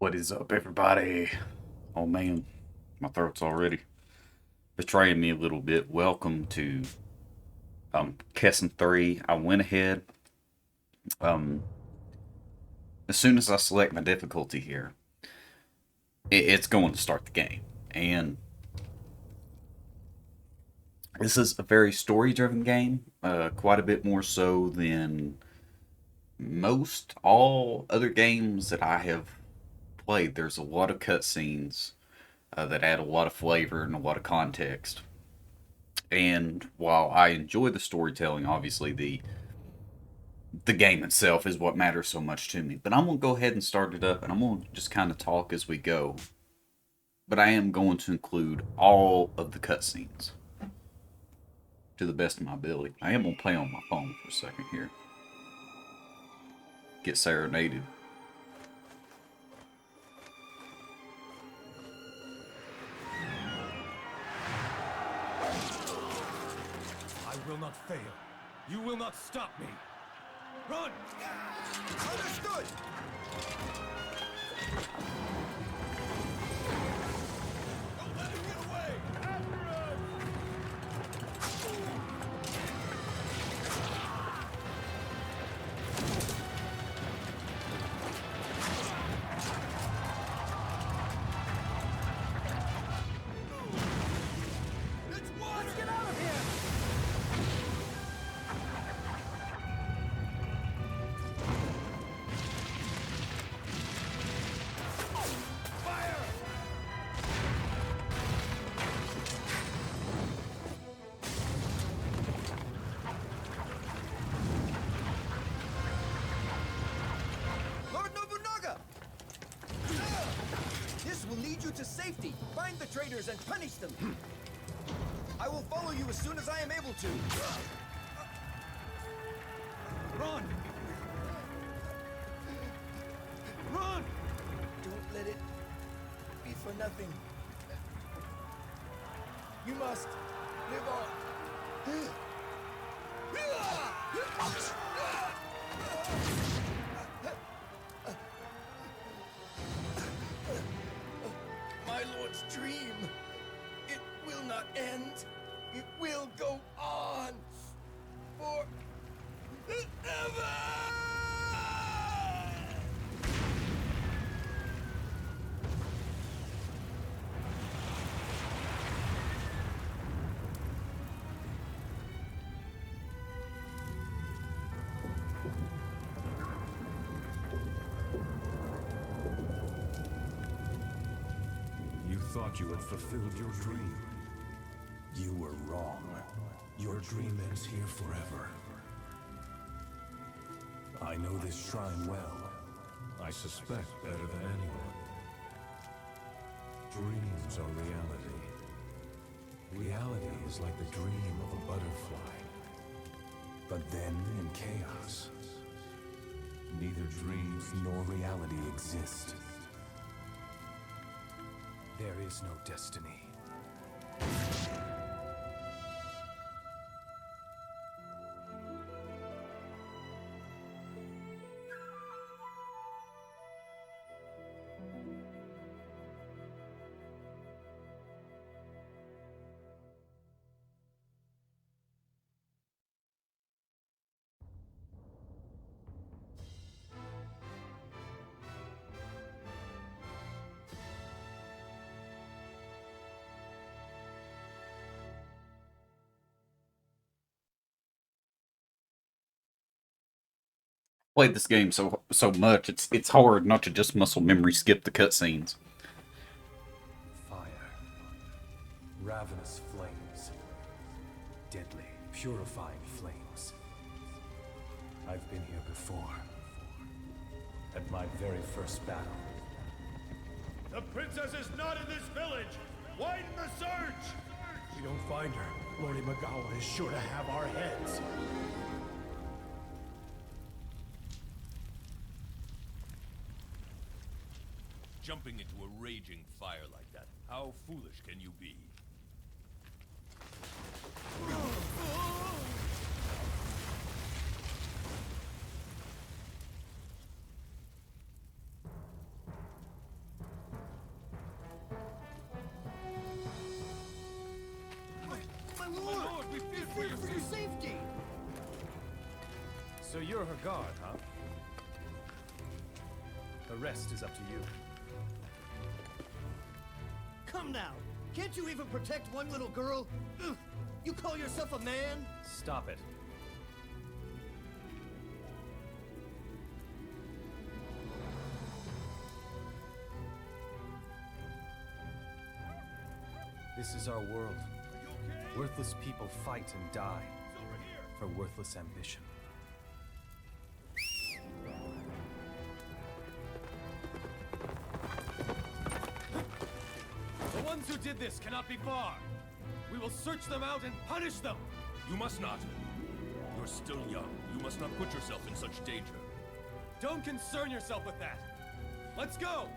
What is up, everybody? Oh man, my throat's already betraying me a little bit. Welcome to Kessen 3. I went ahead. Um, as soon as I select my difficulty here, it's going to start the game, and this is a very story-driven game. Quite a bit more so than most all other games that I have played. There's a lot of cutscenes that add a lot of flavor and a lot of context. And while I enjoy the storytelling, obviously the game itself is what matters so much to me. But I'm gonna go ahead and start it up, and I'm gonna just kind of talk as we go. But I am going to include all of the cutscenes to the best of my ability. I am gonna play on my phone for a second here. Get serenaded. I will not fail. You will not stop me. Run! Understood! Don't let him get away! After him! It's water! Let's get out of here! Lord Nobunaga! This will lead you to safety. Find the traitors and punish them. I will follow you as soon as I am able to. Run! Run! Don't let it be for nothing. You must live on. My lord's dream. It will not end. It will go on forever. You thought you had fulfilled your dream. You were wrong. Your dream ends here forever. I know this shrine well. I suspect better than anyone. Dreams are reality. Reality is like the dream of a butterfly. But then in chaos, neither dreams nor reality exist. There is no destiny. Played this game so much, it's hard not to just muscle memory skip the cutscenes. Fire. Ravenous flames. Deadly, purifying flames. I've been here before. At my very first battle. The princess is not in this village! Widen the search! If we don't find her, Lord Imagawa is sure to have our heads. Jumping into a raging fire like that, how foolish can you be? lord, we fear for your safety. So you're her guard, huh? The rest is up to you. Come now. Can't you even protect one little girl? Ugh. You call yourself a man? Stop it. This is our world. Worthless people fight and die for worthless ambition. The ones who did this cannot be far. We will search them out and punish them. You must not. You're still young. You must not put yourself in such danger. Don't concern yourself with that. Let's go!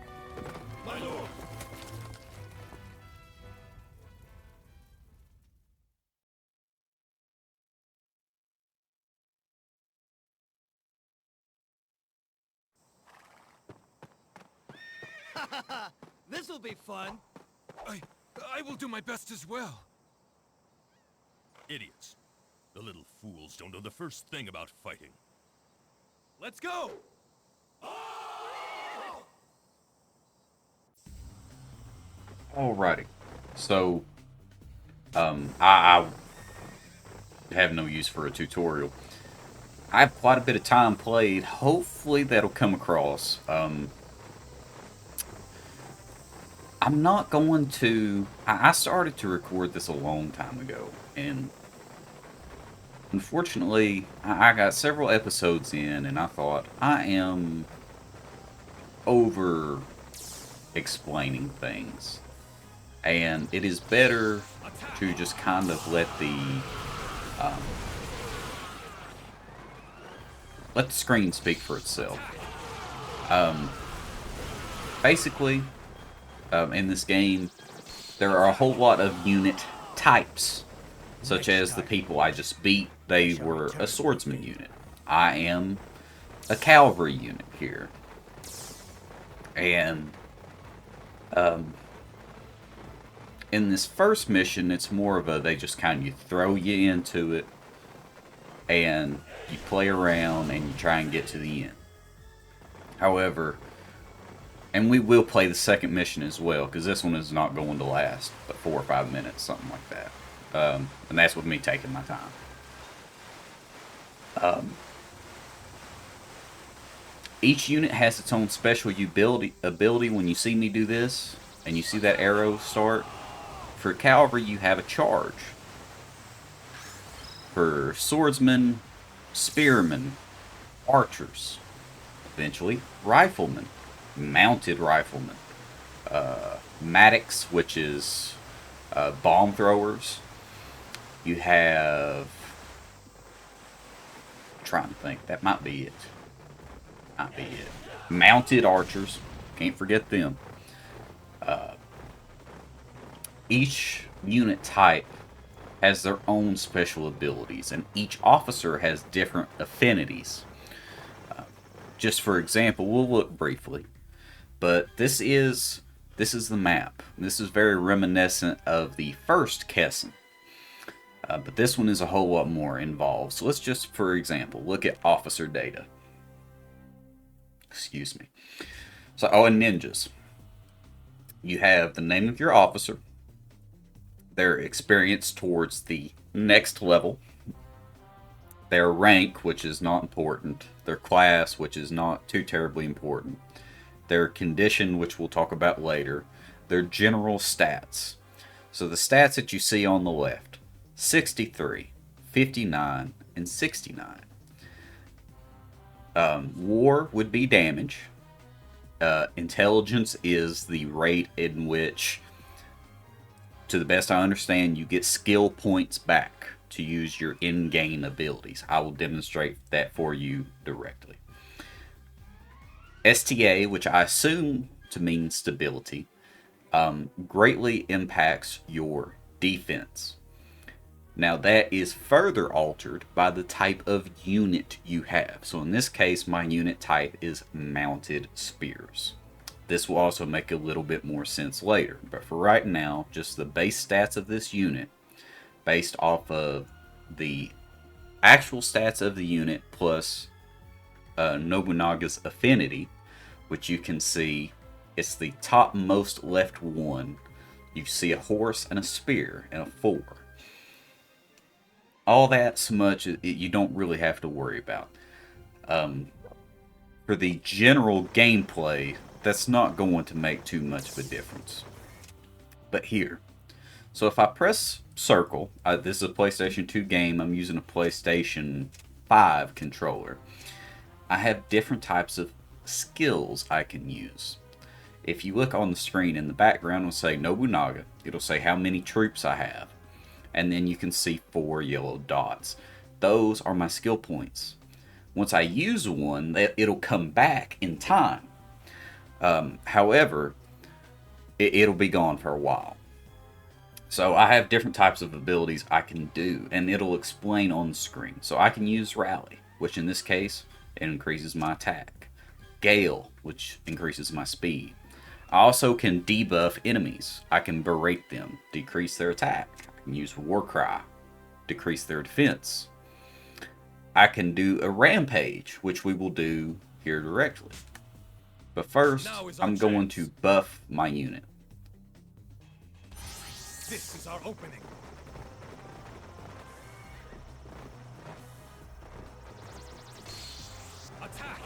My lord! This'll be fun. I will do my best as well. Idiots. The little fools don't know the first thing about fighting. Let's go! Alrighty. So, I have no use for a tutorial. I have quite a bit of time played. Hopefully that'll come across. I'm not going to... I started to record this a long time ago, and unfortunately, I got several episodes in, and I thought, I am over explaining things. And it is better to just kind of let the screen speak for itself. Basically, in this game, there are a whole lot of unit types, such as the people I just beat. They were a swordsman unit. I am a cavalry unit here. And in this first mission, it's more of a, they just kind of throw you into it, and you play around, and you try and get to the end. However, and we will play the second mission as well, because this one is not going to last but 4 or 5 minutes, something like that. And that's with me taking my time. Each unit has its own special ability when you see me do this, and you see that arrow start. For cavalry, you have a charge. For swordsmen, spearmen, archers, eventually riflemen, mounted riflemen, matics, which is bomb throwers. You have... I'm trying to think. That might be it. Might be it. Mounted archers. Can't forget them. Each unit type has their own special abilities, and each officer has different affinities. Just for example, we'll look briefly, but this is the map. This is very reminiscent of the first Kessen, but this one is a whole lot more involved. So let's just, for example, look at officer data. Excuse me. So, and ninjas. You have the name of your officer, their experience towards the next level, their rank, which is not important, their class, which is not too terribly important, their condition, which we'll talk about later, their general stats. So the stats that you see on the left, 63, 59, and 69. War would be damage. Intelligence is the rate in which, to the best I understand, you get skill points back to use your in-game abilities. I will demonstrate that for you directly. STA, which I assume to mean stability, greatly impacts your defense. Now that is further altered by the type of unit you have. So in this case, my unit type is mounted spears. This will also make a little bit more sense later, but for right now, just the base stats of this unit. based off of the actual stats of the unit plus Nobunaga's affinity, which you can see it's the topmost left one. You see a horse and a spear and a 4. All that so much you don't really have to worry about. For the general gameplay, that's not going to make too much of a difference. But here, so if I press circle, this is a PlayStation 2 game, I'm using a PlayStation 5 controller. I have different types of skills I can use. If you look on the screen in the background, it'll say Nobunaga. It'll say how many troops I have. And then you can see 4 yellow dots. Those are my skill points. Once I use one, it'll come back in time. However, it'll be gone for a while. So I have different types of abilities I can do, and it'll explain on the screen. So I can use Rally, which in this case, it increases my attack. Gale, which increases my speed. I also can debuff enemies. I can berate them, decrease their attack. I can use Warcry, decrease their defense. I can do a Rampage, which we will do here directly. But first, I'm going to buff my unit. This is our opening. Attack!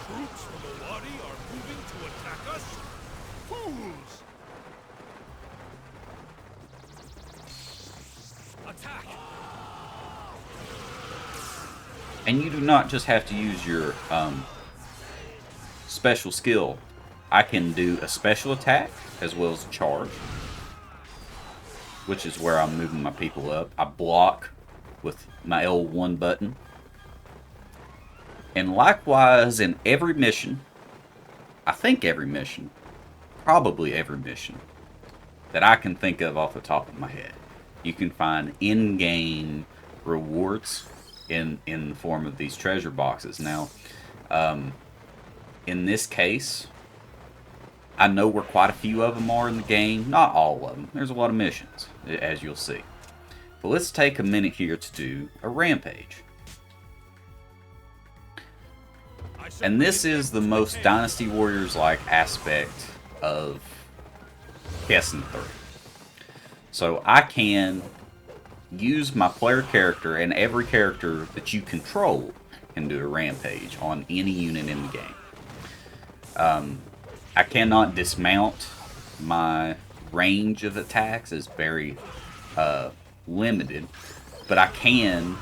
Troops from the Wadi are moving to attack us? Fools! Attack! And you do not just have to use your special skill. I can do a special attack as well as a charge, which is where I'm moving my people up. I block with my L1 button. And likewise in every mission, I think every mission, probably every mission, that I can think of off the top of my head, you can find in-game rewards in the form of these treasure boxes. Now, in this case, I know where quite a few of them are in the game. Not all of them. There's a lot of missions, as you'll see. But let's take a minute here to do a rampage. And this is the most Dynasty Warriors-like aspect of Kessen 3. So I can use my player character, and every character that you control can do a rampage on any unit in the game. I cannot dismount. My range of attacks is very limited, but I can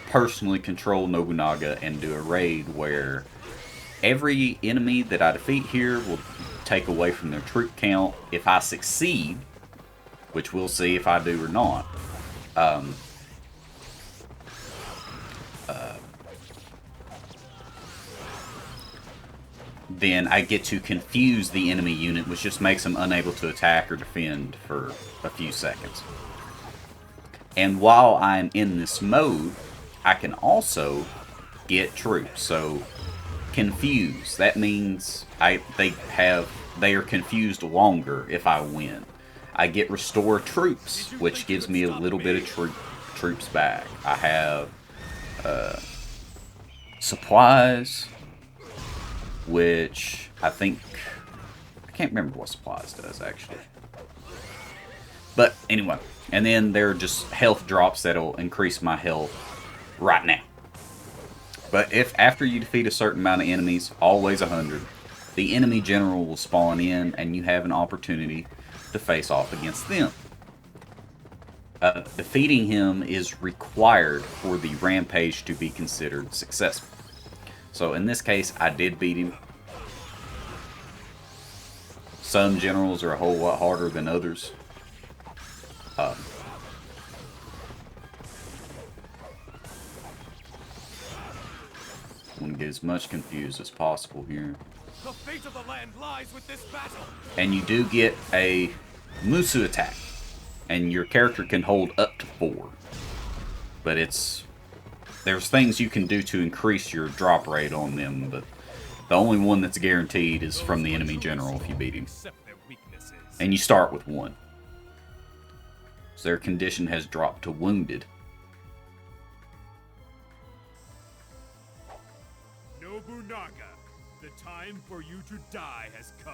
personally control Nobunaga and do a raid where every enemy that I defeat here will take away from their troop count. If I succeed, which we'll see if I do or not, then I get to confuse the enemy unit, which just makes them unable to attack or defend for a few seconds. And while I'm in this mode, I can also get troops. So, confuse. That means they are confused longer if I win. I get restore troops, which gives me a little bit of troops back. I have supplies, which I can't remember what supplies does actually. But anyway, and then there are just health drops that'll increase my health right now. But if after you defeat a certain amount of enemies, always 100, the enemy general will spawn in and you have an opportunity to face off against them. Defeating him is required for the rampage to be considered successful. So in this case, I did beat him. Some generals are a whole lot harder than others. I want to get as much confused as possible here. The fate of the land lies with this battle. And you do get a Musu attack. And your character can hold up to 4. But there's things you can do to increase your drop rate on them, but the only one that's guaranteed is from the enemy general if you beat him. And you start with 1. So their condition has dropped to wounded. Nobunaga, the time for you to die has come.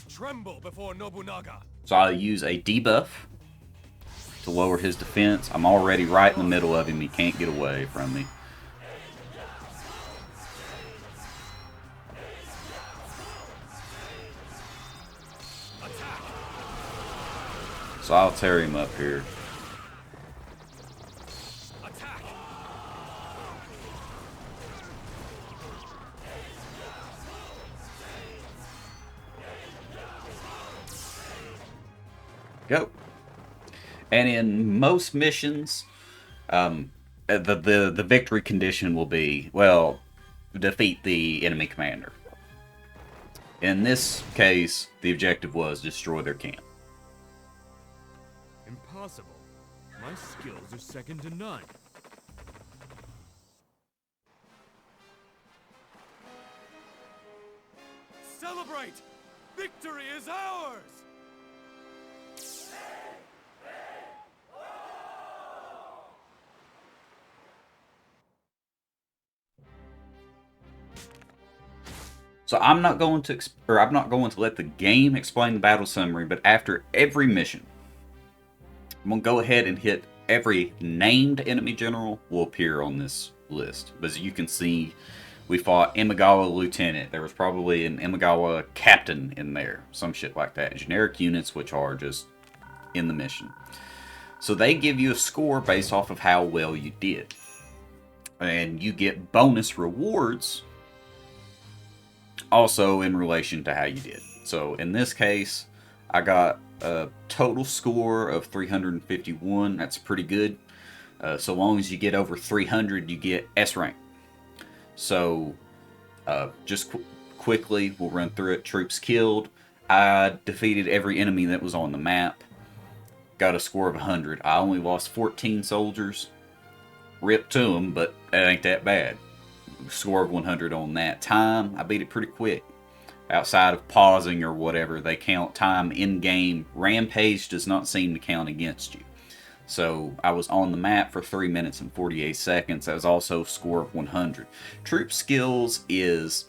Tremble before Nobunaga. So I'll use a debuff to lower his defense. I'm already right in the middle of him. He can't get away from me. So I'll tear him up here. Attack! Go. And in most missions, the victory condition will be, well, defeat the enemy commander. In this case, the objective was destroy their camp. Impossible. My skills are second to none. Celebrate! Victory is ours! So I'm not going to let the game explain the battle summary, but after every mission, I'm going to go ahead and hit every named enemy general will appear on this list. As you can see, we fought Imagawa Lieutenant. There was probably an Imagawa Captain in there. Some shit like that. Generic units which are just in the mission. So they give you a score based off of how well you did. And you get bonus rewards also in relation to how you did. So in this case, I got a total score of 351. That's pretty good. So long as you get over 300, you get S rank. So just quickly, we'll run through it. Troops killed. I defeated every enemy that was on the map. Got a score of 100. I only lost 14 soldiers. Rip to them, but that ain't that bad. Score of 100 on that. Time, I beat it pretty quick. Outside of pausing or whatever, they count time in-game. Rampage does not seem to count against you. So I was on the map for 3 minutes and 48 seconds. That was also a score of 100. Troop skills is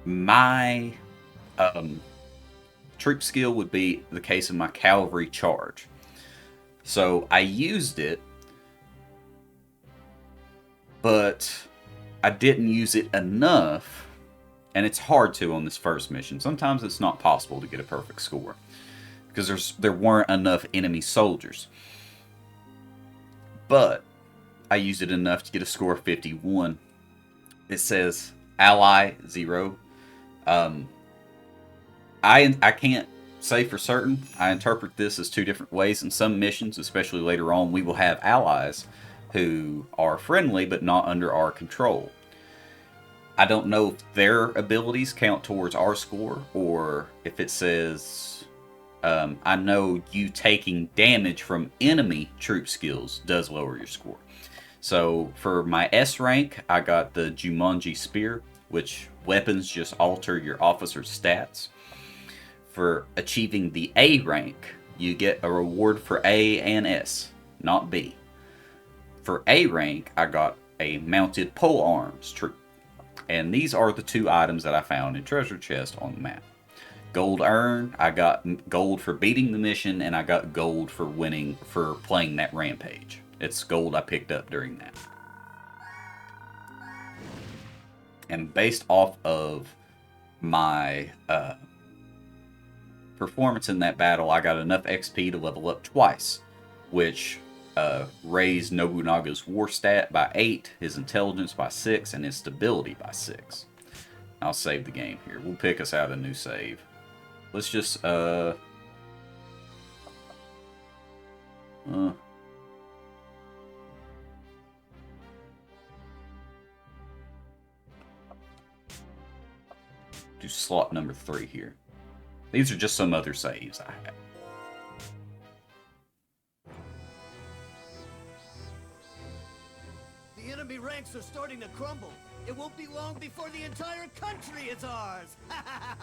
my troop skill would be the case of my cavalry charge. So I used it, but I didn't use it enough, and it's hard to on this first mission. Sometimes it's not possible to get a perfect score because there weren't enough enemy soldiers. But I used it enough to get a score of 51. It says ally 0. I can't say for certain. I interpret this as two different ways. In some missions, especially later on, we will have allies who are friendly but not under our control. I don't know if their abilities count towards our score, or if it says, I know you taking damage from enemy troop skills does lower your score. So for my S rank, I got the Jumanji Spear, which weapons just alter your officer's stats. For achieving the A rank, you get a reward for A and S, not B. For A rank, I got a mounted pole arms troop. And these are the two items that I found in treasure chest on the map. Gold earned, I got gold for beating the mission, and I got gold for playing that rampage. It's gold I picked up during that. And based off of my performance in that battle, I got enough XP to level up twice, which raised Nobunaga's war stat by 8, his intelligence by 6, and his stability by 6. I'll save the game here. We'll pick us out a new save. Let's just do slot number 3 here. These are just some other saves I have. enemy ranks are starting to crumble. It won't be long before the entire country is ours!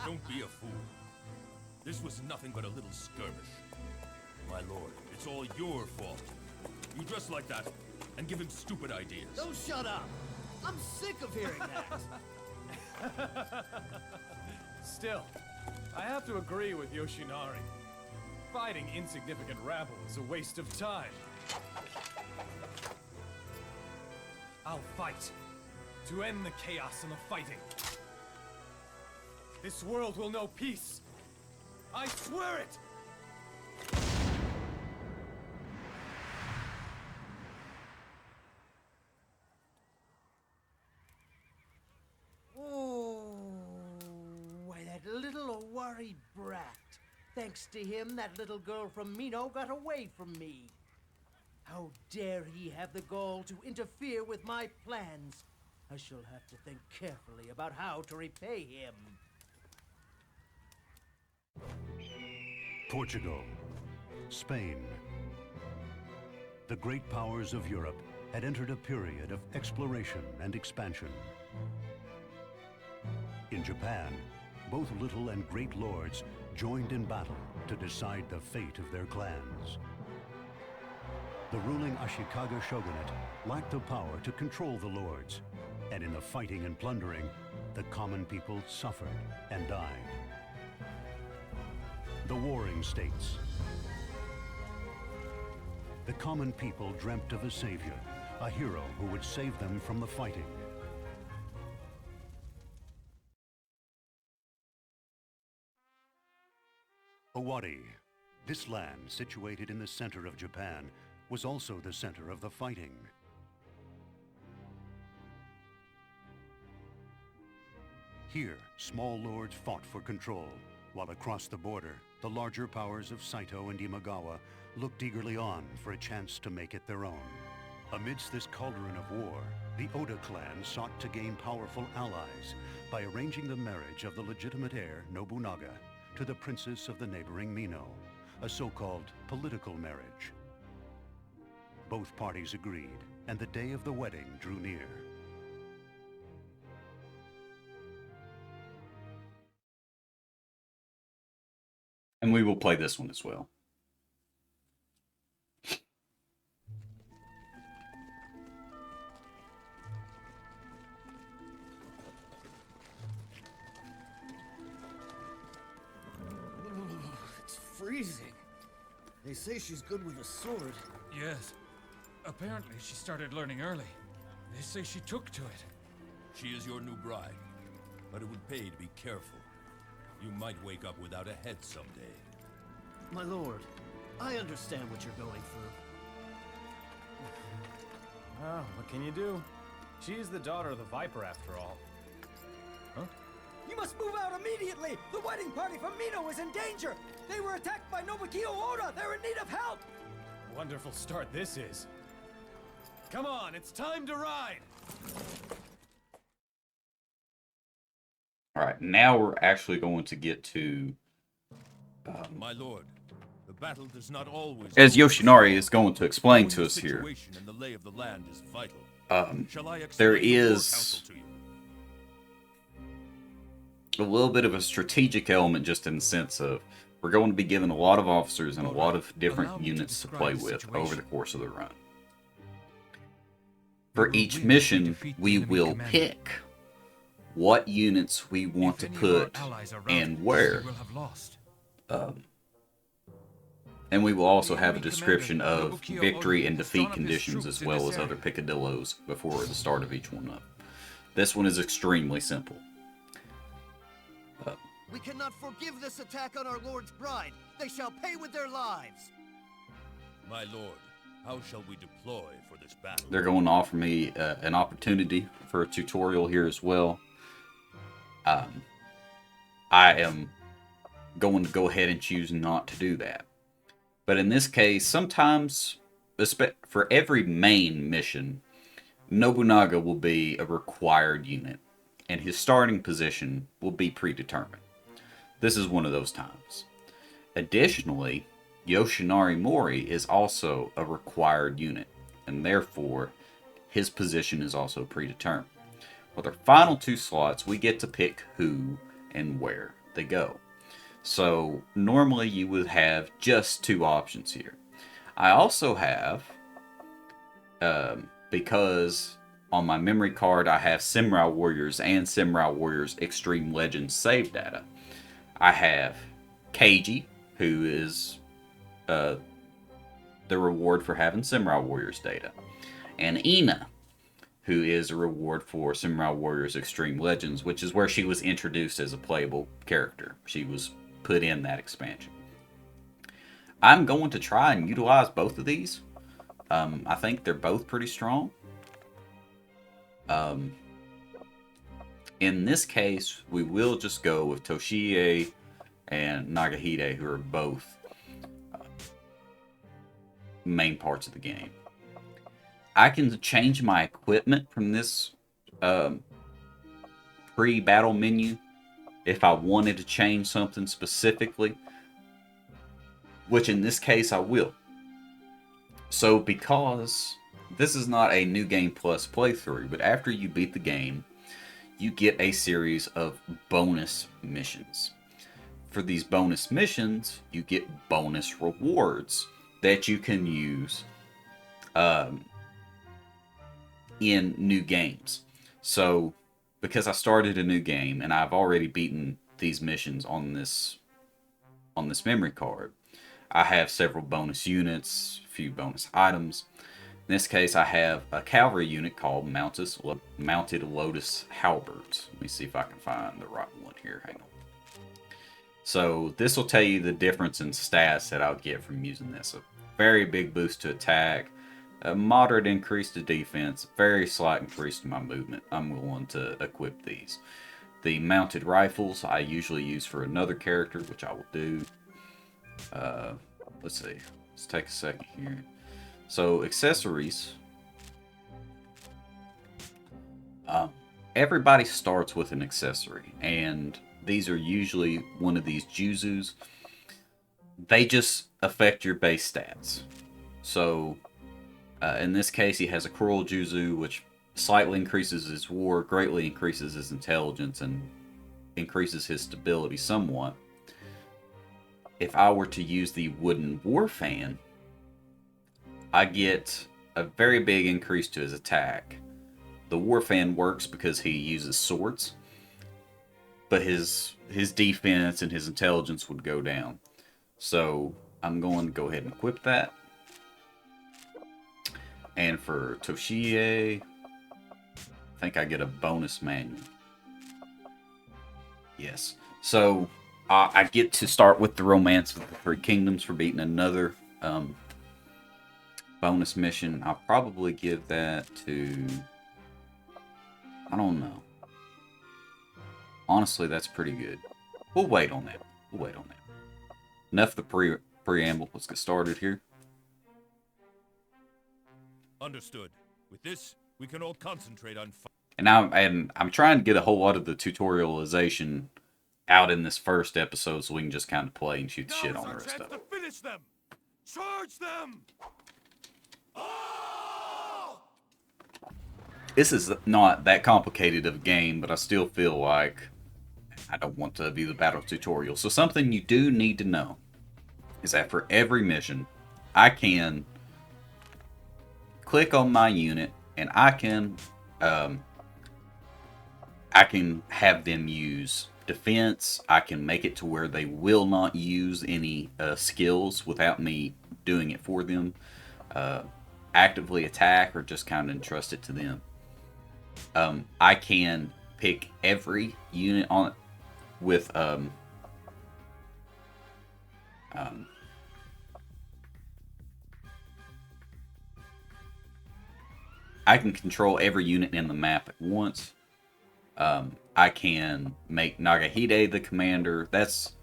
Don't be a fool. This was nothing but a little skirmish. My lord, it's all your fault. You dress like that, and give him stupid ideas. Don't shut up! I'm sick of hearing that! Still, I have to agree with Yoshinari. Fighting insignificant rabble is a waste of time. I'll fight to end the chaos and the fighting. This world will know peace. I swear it! Oh, why, that little Owari brat. Thanks to him, that little girl from Mino got away from me. How dare he have the gall to interfere with my plans? I shall have to think carefully about how to repay him. Portugal, Spain. The great powers of Europe had entered a period of exploration and expansion. In Japan, both little and great lords joined in battle to decide the fate of their clans. The ruling Ashikaga shogunate lacked the power to control the lords, and in the fighting and plundering, the common people suffered and died. The warring states. The common people dreamt of a savior, a hero who would save them from the fighting. Owari, this land situated in the center of Japan, was also the center of the fighting. Here, small lords fought for control, while across the border, the larger powers of Saito and Imagawa looked eagerly on for a chance to make it their own. Amidst this cauldron of war, the Oda clan sought to gain powerful allies by arranging the marriage of the legitimate heir, Nobunaga, to the princess of the neighboring Mino, a so-called political marriage. Both parties agreed, and the day of the wedding drew near. And we will play this one as well. It's freezing. They say she's good with a sword. Yes. Apparently she started learning early. They say she took to it. She is your new bride, but it would pay to be careful. You might wake up without a head someday. My lord, I understand what you're going through. Oh, what can you do? She's the daughter of the Viper after all. Huh? You must move out immediately! The wedding party from Mino is in danger! They were attacked by Nobukiyo Oda! They're in need of help! Wonderful start this is. Come on, it's time to ride! All right, now we're actually going to get to... My lord, the battle does not always... as Yoshinari is going to explain to us here, And the lay of the land is vital. Shall I there explain the war is council to you? a little bit of a strategic element just in the sense of we're going to be given a lot of officers and a lot of Allow different me to units to describe play the with situation. over the course of the run. For each mission, we will pick what units we want to put and where. And we will also have a description of victory and defeat conditions as well as other picadillos before the start of each one up. This one is extremely simple. We cannot forgive this attack on our lord's bride. They shall pay with their lives. My lord, how shall we deploy for this battle? They're going to offer me an opportunity for a tutorial here as well. I am going to go ahead and choose not to do that. But in this case, sometimes, for every main mission, Nobunaga will be a required unit, and his starting position will be predetermined. This is one of those times. Additionally, Yoshinari Mori is also a required unit, and therefore his position is also predetermined. With our final 2 slots, we get to pick who and where they go. So normally you would have just 2 options here. I also have, because on my memory card I have Samurai Warriors and Samurai Warriors Extreme Legends save data. I have Keiji, who is the reward for having Samurai Warriors data, and Ina, who is a reward for Samurai Warriors Extreme Legends, which is where she was introduced as a playable character. She was put in that expansion. I'm going to try and utilize both of these. I think they're both pretty strong. In this case, we will just go with Toshie and Nagahide, who are both main parts of the game. I can change my equipment from this pre-battle menu if I wanted to change something specifically, which in this case I will. So because this is not a New Game Plus playthrough, but after you beat the game, you get a series of bonus missions. For these bonus missions, you get bonus rewards that you can use in new games. So because I started a new game and I've already beaten these missions on this memory card, I have several bonus units, a few bonus items. In this case, I have a cavalry unit called Mounted Lotus Halberds. Let me see if I can find the right one here. Hang on. So this will tell you the difference in stats that I'll get from using this. A very big boost to attack, a moderate increase to defense, very slight increase to my movement. I'm willing to equip these. The mounted rifles I usually use for another character, which I will do. Let's see. Let's take a second here. So accessories. Everybody starts with an accessory, and these are usually one of these Juzus. They just affect your base stats. So in this case, he has a Cruel Juzu, which slightly increases his war, greatly increases his intelligence, and increases his stability somewhat. If I were to use the Wooden War Fan, I get a very big increase to his attack. The War Fan works because he uses swords, but his defense and his intelligence would go down. So I'm going to go ahead and equip that. And for Toshie, I think I get a bonus manual. Yes. So I get to start with the Romance of the Three Kingdoms for beating another bonus mission. I'll probably give that to... I don't know. Honestly, that's pretty good. We'll wait on that. We'll wait on that. Enough of the preamble. Let's get started here. Understood. With this, we can all concentrate on And I'm trying to get a whole lot of the tutorialization out in this first episode so we can just kind of play and shoot the shit on the rest of it. to finish them! Charge them! This is not that complicated of a game, but I still feel like I don't want to be the battle tutorial. So something you do need to know is that for every mission, I can click on my unit and I can have them use defense. I can make it to where they will not use any skills without me doing it for them. Actively attack or just kind of entrust it to them. I can pick every unit on with I can control every unit in the map at once. I can make Nagahide the commander. That's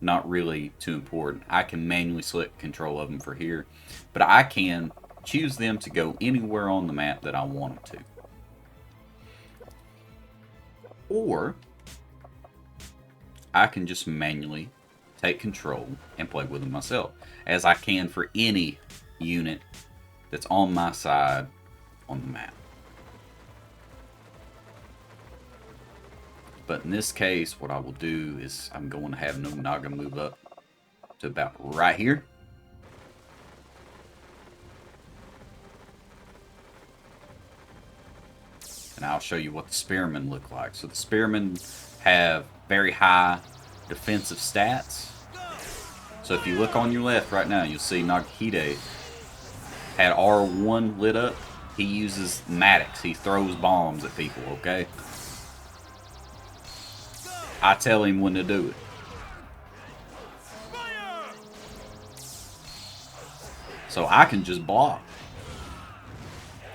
not really too important. I can manually select control of them for here, but I can choose them to go anywhere on the map that I want them to. Or I can just manually take control and play with them myself, as I can for any unit that's on my side on the map. But in this case, what I will do is I'm going to have Nobunaga move up to about right here. And I'll show you what the spearmen look like. So the spearmen have very high defensive stats. So if you look on your left right now, you'll see Nagahide had R1 lit up. He uses Maddox. He throws bombs at people, okay? I tell him when to do it. So I can just block.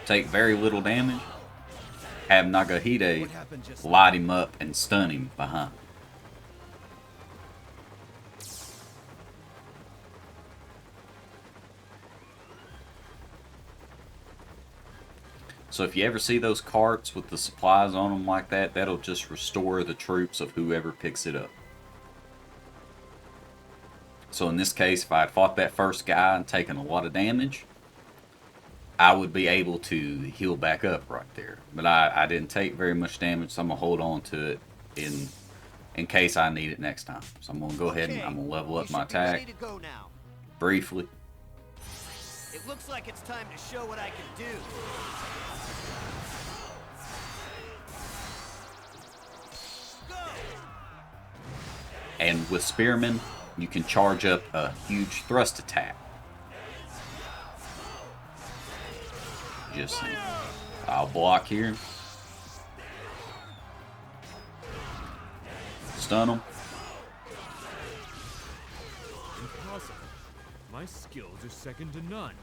Take very little damage. Have Nagahide light him up and stun him behind. So if you ever see those carts with the supplies on them like that, that'll just restore the troops of whoever picks it up. So in this case, if I had fought that first guy and taken a lot of damage, I would be able to heal back up right there. But I didn't take very much damage, so I'm going to hold on to it in case I need it next time. So I'm going to go ahead and I'm going to level up my attack briefly. It looks like it's time to show what I can do. And with spearmen, you can charge up a huge thrust attack. Just saying. I'll block here. Stun them. Impossible. My skills are second to none.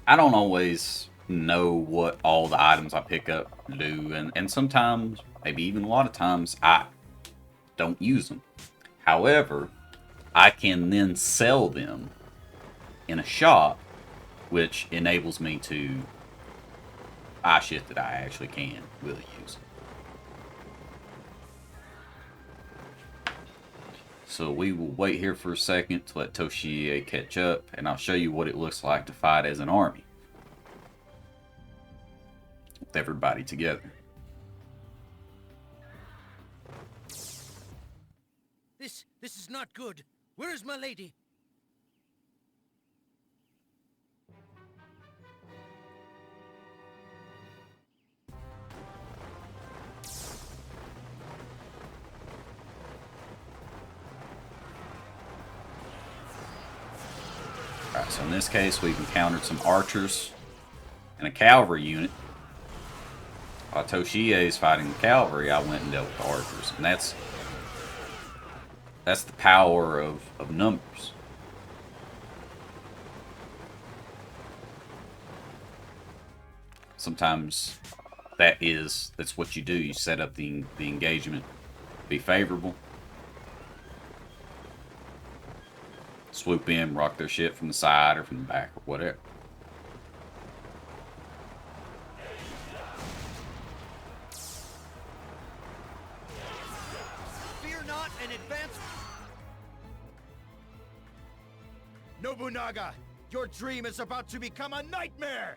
I don't always know what all the items I pick up do, and sometimes, maybe even a lot of times, I don't use them. However, I can then sell them in a shop, which enables me to buy shit that I actually will use. So we will wait here for a second to let Toshie catch up, and I'll show you what it looks like to fight as an army. With everybody together. This is not good. Where is my lady? Alright, so in this case, we've encountered some archers and a cavalry unit. While Toshie is fighting the cavalry, I went and dealt with the archers. And that's the power of numbers. Sometimes that's what you do. You set up the engagement be favorable. Swoop in, rock their shit from the side or from the back or whatever. Fear not and advance. Nobunaga, your dream is about to become a nightmare!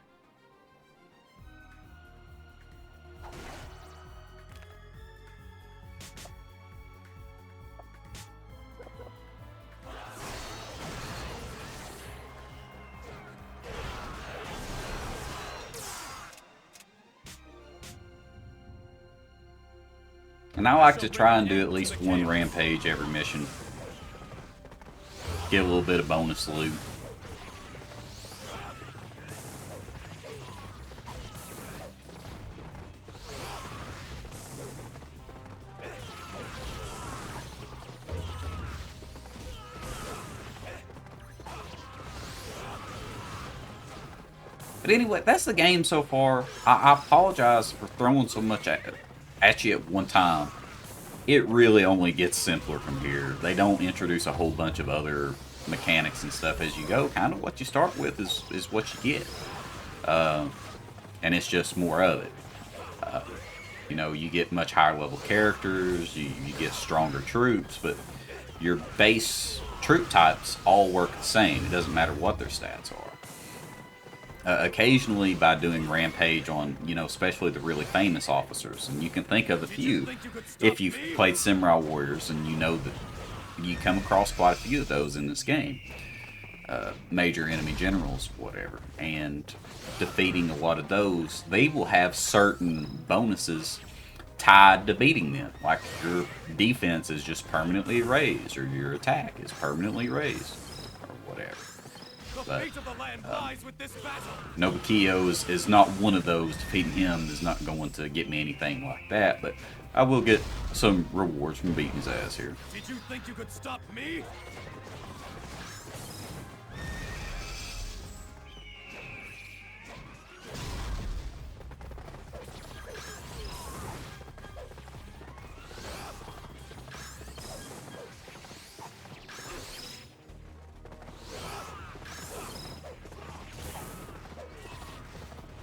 And I like to try and do at least one rampage every mission. Get a little bit of bonus loot. But anyway, that's the game so far. I apologize for throwing so much at you at one time. It really only gets simpler from here. They don't introduce a whole bunch of other mechanics and stuff as you go. Kind of what you start with is what you get. And it's just more of it. You know, you get much higher level characters, you get stronger troops, but your base troop types all work the same. It doesn't matter what their stats are. Occasionally, by doing rampage on, you know, especially the really famous officers, and you can think of a few if you've played Samurai Warriors, and you know that you come across quite a few of those in this game. Major enemy generals, whatever, and defeating a lot of those, they will have certain bonuses tied to beating them. Like your defense is just permanently raised, or your attack is permanently raised, or whatever. But Nobukiyo is not one of those. Defeating him is not going to get me anything like that, but I will get some rewards from beating his ass here. Did you think you could stop me?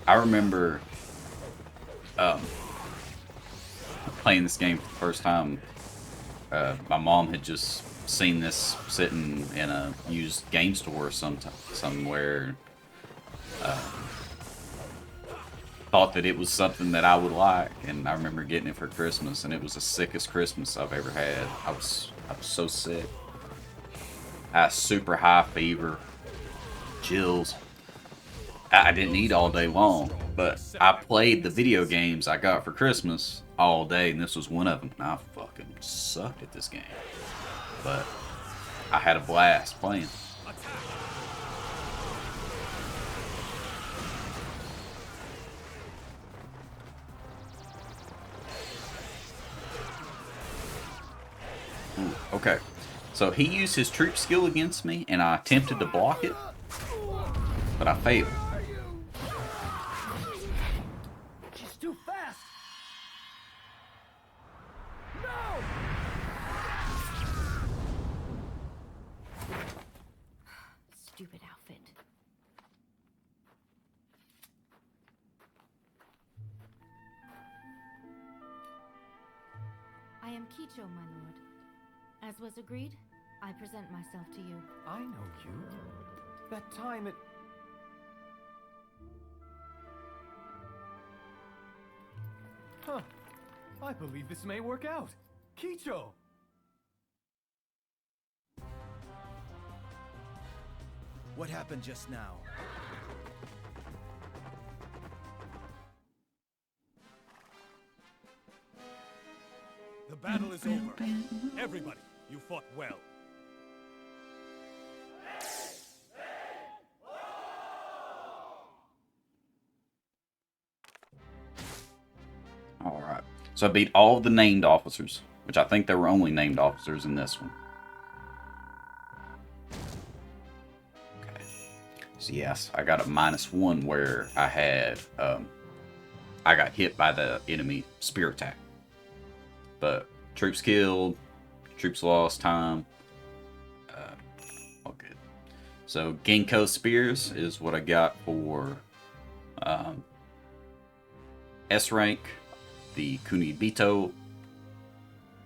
I remember playing this game for the first time. My mom had just seen this sitting in a used game store somewhere. Thought that it was something that I would like, and I remember getting it for Christmas, and it was the sickest Christmas I've ever had. I was so sick. I had super high fever, chills. I didn't eat all day long, but I played the video games I got for Christmas all day, and this was one of them. And I fucking sucked at this game, but I had a blast playing. Ooh, okay, so he used his troop skill against me, and I attempted to block it, but I failed. Too fast! No! Stupid outfit. I am Kicho, my lord. As was agreed, I present myself to you. I know you. That time it... Huh. I believe this may work out. Kicho! What happened just now? The battle is over. Everybody, you fought well. Alright, so I beat all of the named officers, which I think there were only named officers in this one. Okay, so yes, I got a -1 where I had, I got hit by the enemy spear attack. But troops killed, troops lost time, all good. So Genko spears is what I got for S rank. The Kunibito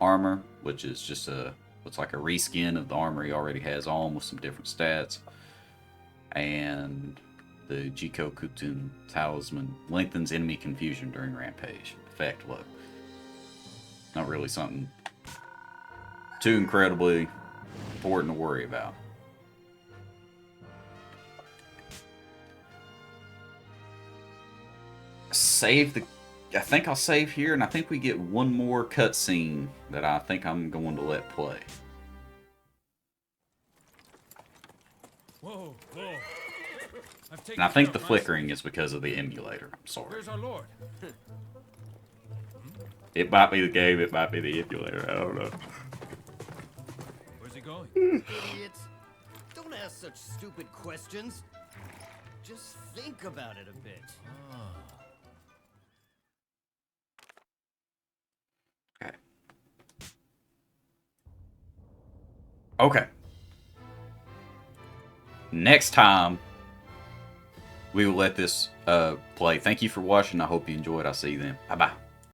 armor, which is just looks like a reskin of the armor he already has on with some different stats. And the Jiko Kutun talisman lengthens enemy confusion during rampage. Effect, look. Not really something too incredibly important to worry about. Save the... I think I'll save here, and I think we get one more cutscene that I think I'm going to let play. Whoa, whoa. And I think the flickering is because of the emulator. I'm sorry. Where's our lord? It might be the game, it might be the emulator. I don't know. Where's he going? Idiots. Don't ask such stupid questions. Just think about it a bit. Okay. Okay. Next time, we will let this play. Thank you for watching. I hope you enjoyed. I'll see you then. Bye-bye.